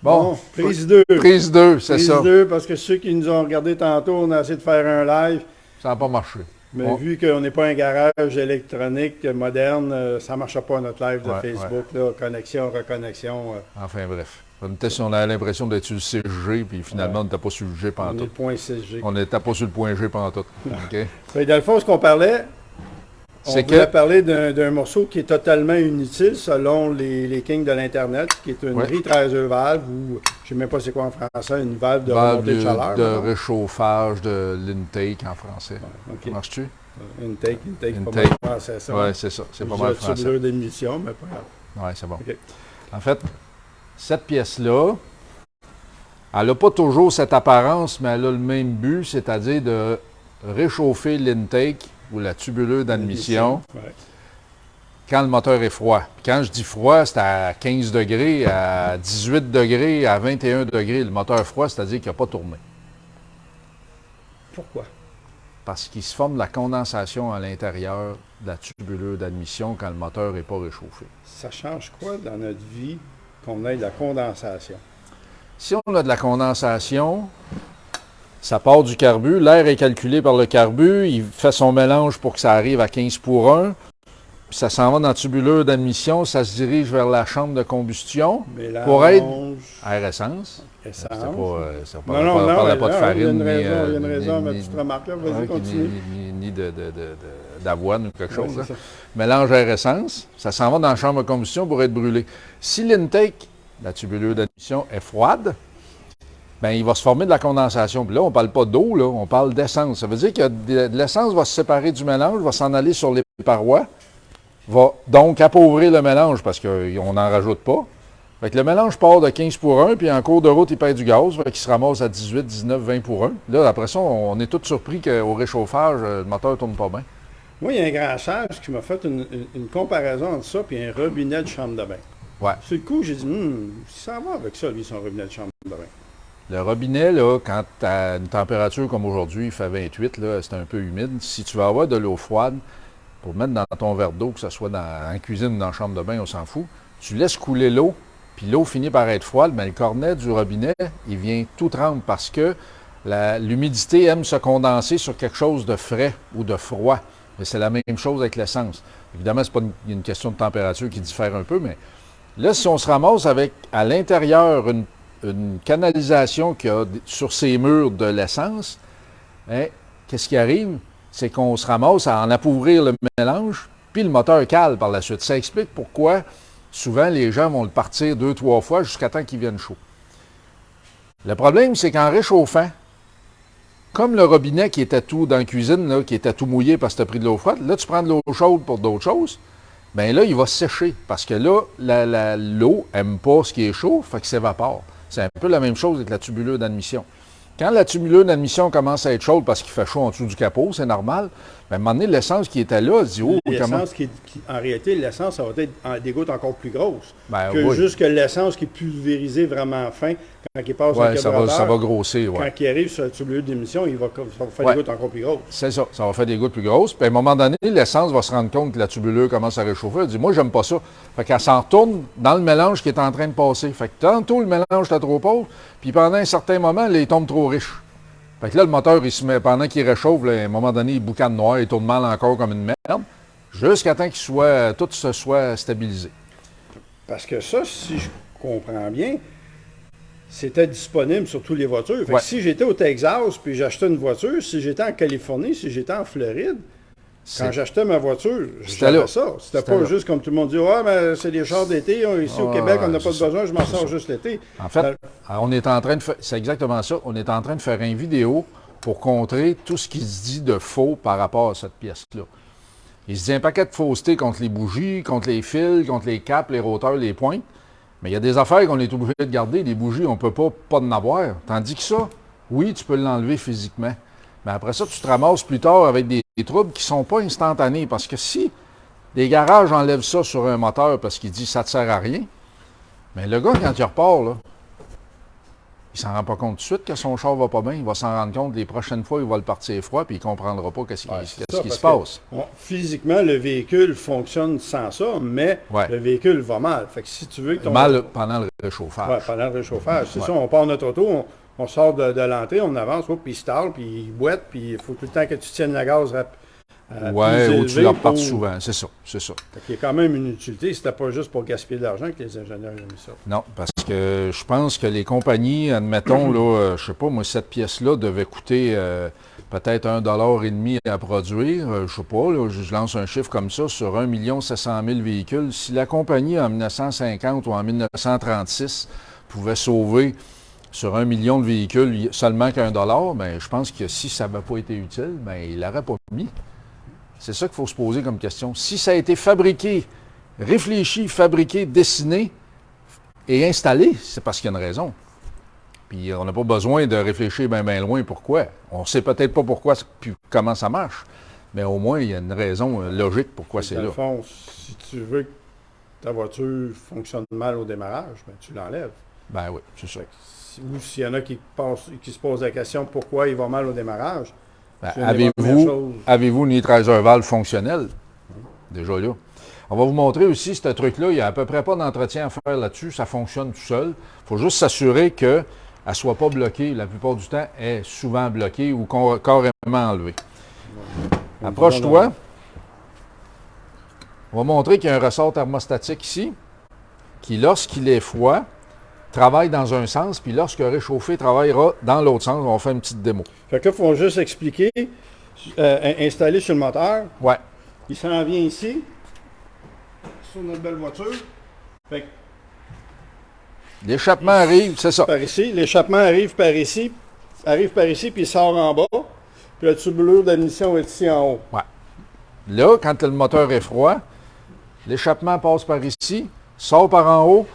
Bon, prise 2. Prise 2, c'est ça. Prise 2, parce que ceux qui nous ont regardé tantôt, on a essayé de faire un live. Ça n'a pas marché. Mais vu qu'on n'est pas un garage électronique moderne, ça ne marche pas notre live de Facebook. Là, connexion, reconnexion. Enfin bref. On a l'impression d'être sur le 6G, puis finalement, on n'était pas sur le G pantoute. On est le point 6G. On n'était pas sur le point G pantoute. Okay? Dans le fond, ce qu'on parlait, on voulait parler d'un morceau qui est totalement inutile selon les kings de l'Internet, qui est une retraiser valve, ou je ne sais même pas c'est quoi en français, une valve de remontée de chaleur. De réchauffage de l'intake en français. Okay. Marches-tu? Intake, pas mal en français, ça. Oui, c'est ça. C'est pas mal en français. C'est d'émission, mais pas grave. Oui, c'est bon. Okay. En fait, cette pièce-là, elle n'a pas toujours cette apparence, mais elle a le même but, c'est-à-dire de réchauffer l'intake ou la tubuleuse d'admission quand le moteur est froid. Quand je dis froid, c'est à 15 degrés, à 18 degrés, à 21 degrés. Le moteur froid, c'est-à-dire qu'il n'a pas tourné. Pourquoi? Parce qu'il se forme de la condensation à l'intérieur de la tubuleuse d'admission quand le moteur n'est pas réchauffé. Ça change quoi dans notre vie qu'on ait de la condensation? Si on a de la condensation, ça part du carbu, l'air est calculé par le carbu, il fait son mélange pour que ça arrive à 15 pour 1, puis ça s'en va dans la tubuleuse d'admission, ça se dirige vers la chambre de combustion pour être air-essence. On ne parlait pas de farine, il y a une raison, ma petite remarque là, vas-y, continue. Ni d'avoine ou quelque chose. Mélange air-essence, ça s'en va dans la chambre de combustion pour être brûlé. Si l'intake, la tubuleuse d'admission, est froide, bien, il va se former de la condensation. Puis là, on ne parle pas d'eau, là, on parle d'essence. Ça veut dire que l'essence va se séparer du mélange, va s'en aller sur les parois, va donc appauvrir le mélange parce qu'on n'en rajoute pas. Fait que le mélange part de 15 pour 1, puis en cours de route, il perd du gaz, fait qu'il se ramasse à 18, 19, 20 pour 1. Là, après ça, on est tous surpris qu'au réchauffage, le moteur ne tourne pas bien. Moi, il y a un grand sage qui m'a fait une comparaison entre ça et un robinet de chambre de bain. Ouais. Sur le coup, j'ai dit, ça va avec ça, lui, son robinet de chambre de bain. Le robinet, là, quand tu as une température comme aujourd'hui, il fait 28, là, c'est un peu humide. Si tu vas avoir de l'eau froide, pour mettre dans ton verre d'eau, que ce soit en cuisine ou dans la chambre de bain, on s'en fout, tu laisses couler l'eau, puis l'eau finit par être froide, mais le cornet du robinet, il vient tout tremble parce que l'humidité aime se condenser sur quelque chose de frais ou de froid. Mais c'est la même chose avec l'essence. Évidemment, c'est pas une question de température qui diffère un peu, mais là, si on se ramasse avec, à l'intérieur, une canalisation qui a sur ses murs de l'essence, hein, qu'est-ce qui arrive? C'est qu'on se ramasse à en appauvrir le mélange, puis le moteur cale par la suite. Ça explique pourquoi souvent les gens vont le partir 2-3 fois jusqu'à temps qu'il vienne chaud. Le problème, c'est qu'en réchauffant, comme le robinet qui était tout dans la cuisine, là, qui était tout mouillé parce que tu as pris de l'eau froide, là, tu prends de l'eau chaude pour d'autres choses, bien là, il va sécher parce que là, l'eau n'aime pas ce qui est chaud, fait qu'il s'évapore. C'est un peu la même chose avec la tubuleuse d'admission. Quand la tubuleuse d'admission commence à être chaude parce qu'il fait chaud en dessous du capot, c'est normal, mais à un moment donné, l'essence qui était là, elle dit « Oh, comment... » En réalité, l'essence, ça va être des gouttes encore plus grosses juste que l'essence qui est pulvérisée vraiment fin quand il passe dans le carburateur. Ça va grossir, Quand il arrive sur la tubuleuse d'émission, ça va faire des gouttes encore plus grosses. C'est ça, ça va faire des gouttes plus grosses. Puis à un moment donné, l'essence va se rendre compte que la tubuleuse commence à réchauffer. Elle dit « Moi, j'aime pas ça. » Fait qu'elle s'en retourne dans le mélange qui est en train de passer. Fait que tantôt, le mélange était trop pauvre, puis pendant un certain moment, là, il tombe trop riche. Fait que là, le moteur, il se met, pendant qu'il réchauffe, là, à un moment donné, il boucane noir, il tourne mal encore comme une merde, jusqu'à temps tout se soit stabilisé. Parce que ça, si je comprends bien, c'était disponible sur toutes les voitures. Fait que si j'étais au Texas, puis j'achetais une voiture, si j'étais en Californie, si j'étais en Floride, quand j'achetais ma voiture, j'avais ça. C'était pas juste comme tout le monde dit « Ah, mais c'est des chars d'été, ici au Québec, on n'a pas besoin, je m'en sors juste l'été. » En fait, on est en train de faire... C'est exactement ça. On est en train de faire une vidéo pour contrer tout ce qui se dit de faux par rapport à cette pièce-là. Il se dit un paquet de faussetés contre les bougies, contre les fils, contre les capes, les roteurs, les pointes. Mais il y a des affaires qu'on est obligé de garder. Les bougies, on ne peut pas en avoir. Tandis que ça, oui, tu peux l'enlever physiquement. Mais après ça, tu te ramasses plus tard avec des troubles qui ne sont pas instantanés. Parce que si les garages enlèvent ça sur un moteur parce qu'il dit « ça ne te sert à rien », mais le gars, quand il repart, là, il ne s'en rend pas compte tout de suite que son char ne va pas bien. Il va s'en rendre compte les prochaines fois, il va le partir froid, puis il ne comprendra pas qu'est-ce qui se passe. Physiquement, le véhicule fonctionne sans ça, mais le véhicule va mal. Fait que si tu veux que ton... Mal pendant le réchauffage. Oui, pendant le réchauffage. C'est ça, on part notre auto, on sort de l'entrée, on avance, puis il stall, puis il boite, puis il faut tout le temps que tu tiennes la gaz oui, ou tu la repartes souvent, c'est ça. Il y a quand même une utilité, c'était pas juste pour gaspiller de l'argent que les ingénieurs ont mis ça. Non, parce que je pense que les compagnies, admettons, là, je sais pas, moi, cette pièce-là devait coûter peut-être $1,50 à produire, je sais pas, là, je lance un chiffre comme ça, sur 1 700 000 véhicules. Si la compagnie, en 1950 ou en 1936, pouvait sauver sur 1 million de véhicules seulement qu'$1, bien, je pense que si ça n'avait pas été utile, bien, il ne l'aurait pas mis. C'est ça qu'il faut se poser comme question. Si ça a été fabriqué, réfléchi, fabriqué, dessiné et installé, c'est parce qu'il y a une raison. Puis on n'a pas besoin de réfléchir bien loin pourquoi. On ne sait peut-être pas pourquoi puis comment ça marche, mais au moins il y a une raison logique pourquoi c'est là. Dans le fond, si tu veux que ta voiture fonctionne mal au démarrage, bien, tu l'enlèves. Ben oui, c'est ça. Ou s'il y en a qui se posent la question pourquoi il va mal au démarrage, ben, avez-vous une nitriseur valve fonctionnelle? Déjà là. On va vous montrer aussi ce truc-là. Il n'y a à peu près pas d'entretien à faire là-dessus. Ça fonctionne tout seul. Il faut juste s'assurer qu'elle ne soit pas bloquée. La plupart du temps, elle est souvent bloquée ou carrément enlevée. Approche-toi. On va montrer qu'il y a un ressort thermostatique ici qui, lorsqu'il est froid, travaille dans un sens, puis lorsque réchauffé, travaillera dans l'autre sens. On va faire une petite démo. Fait que là, il faut juste expliquer, installer sur le moteur. Ouais. Il s'en vient ici, sur notre belle voiture. Fait que l'échappement arrive, c'est ça. Par ici. L'échappement arrive par ici, puis il sort en bas. Puis la tubulure d'admission est ici en haut. Ouais. Là, quand le moteur est froid, l'échappement passe par ici, sort par en haut,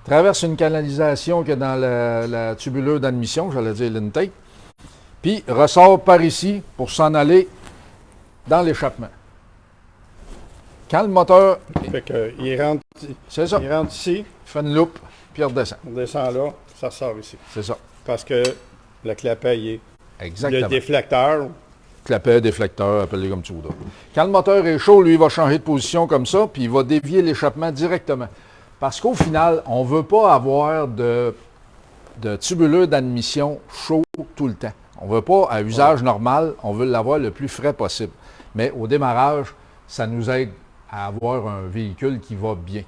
traverse une canalisation qui est dans la tubulure d'admission, j'allais dire l'intake, puis ressort par ici pour s'en aller dans l'échappement. Quand le moteur... Fait que, il rentre ici. Il fait une loupe, puis il redescend. On descend là, ça ressort ici. C'est ça. Parce que le clapet, il est... Exactement. Le déflecteur. Clapet, déflecteur, appelez comme tu voudras. Quand le moteur est chaud, lui, il va changer de position comme ça, puis il va dévier l'échappement directement. Parce qu'au final, on ne veut pas avoir de tubulure d'admission chaud tout le temps. On ne veut pas, à usage normal, on veut l'avoir le plus frais possible. Mais au démarrage, ça nous aide à avoir un véhicule qui va bien.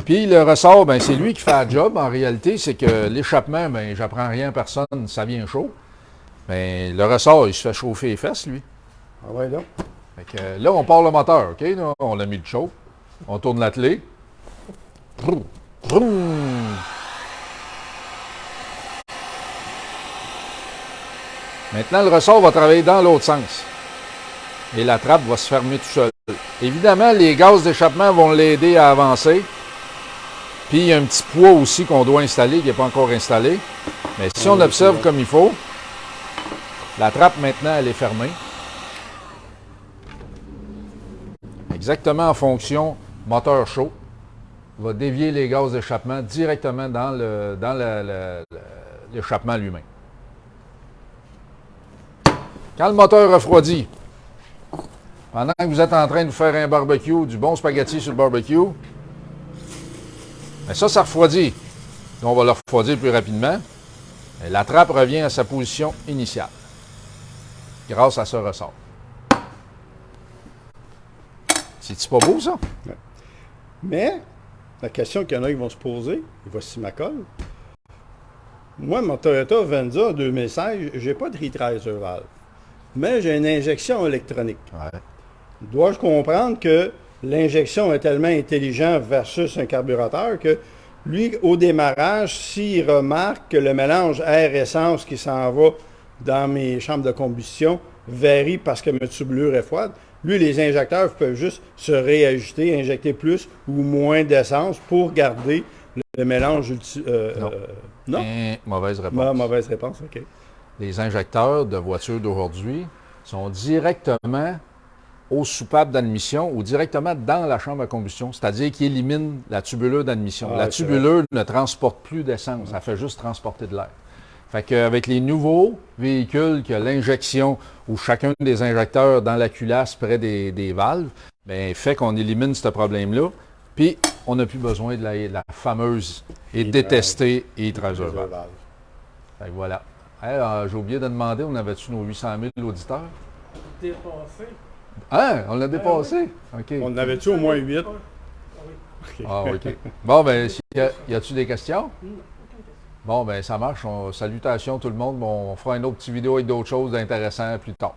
Puis le ressort, ben, c'est lui qui fait la job. En réalité, c'est que l'échappement, ben, j'apprends rien à personne, ça vient chaud. Mais le ressort, il se fait chauffer les fesses, lui. Ah ouais, là. Fait que, là, on part le moteur, OK? Là, on a mis le chaud. On tourne l'attelé. Vroom, vroom. Maintenant, le ressort va travailler dans l'autre sens. Et la trappe va se fermer tout seul. Évidemment, les gaz d'échappement vont l'aider à avancer. Puis, il y a un petit poids aussi qu'on doit installer, qui n'est pas encore installé. Mais si on observe comme il faut, la trappe, maintenant, elle est fermée. Exactement en fonction moteur chaud. Va dévier les gaz d'échappement directement dans l'échappement lui-même. Quand le moteur refroidit, pendant que vous êtes en train de faire un barbecue, du bon spaghetti sur le barbecue, bien ça refroidit. On va le refroidir plus rapidement. Et la trappe revient à sa position initiale, grâce à ce ressort. C'est-tu pas beau, ça? Mais, la question qu'il y en a qui vont se poser, et voici ma colle. Moi, mon Toyota Venza 2016, j'ai pas de retraiser valve, mais j'ai une injection électronique. Ouais. Dois-je comprendre que l'injection est tellement intelligente versus un carburateur que lui, au démarrage, s'il remarque que le mélange air-essence qui s'en va dans mes chambres de combustion varie parce que ma tubulure est froide, lui, les injecteurs peuvent juste se réajuster, injecter plus ou moins d'essence pour garder le mélange. Non? Mauvaise réponse. Mauvaise réponse, OK. Les injecteurs de voitures d'aujourd'hui sont directement aux soupapes d'admission ou directement dans la chambre à combustion, c'est-à-dire qu'il élimine la tubulure d'admission. La tubulure ne transporte plus d'essence, ça fait juste transporter de l'air. Fait qu'avec les nouveaux véhicules que l'injection ou chacun des injecteurs dans la culasse près des valves, bien, fait qu'on élimine ce problème-là, puis on n'a plus besoin de la fameuse et détestée Heat-Riser Valve. Fait que voilà. Hey, j'ai oublié de demander, on avait-tu nos 800 000 auditeurs? Dépassé. Hein? On l'a dépassé? OK. On en avait-tu au moins 8? Oui. Ah, OK. Bon, ben, y a-tu des questions? Bon, ben, ça marche. Salutations tout le monde. Bon, on fera une autre petite vidéo avec d'autres choses intéressantes plus tard.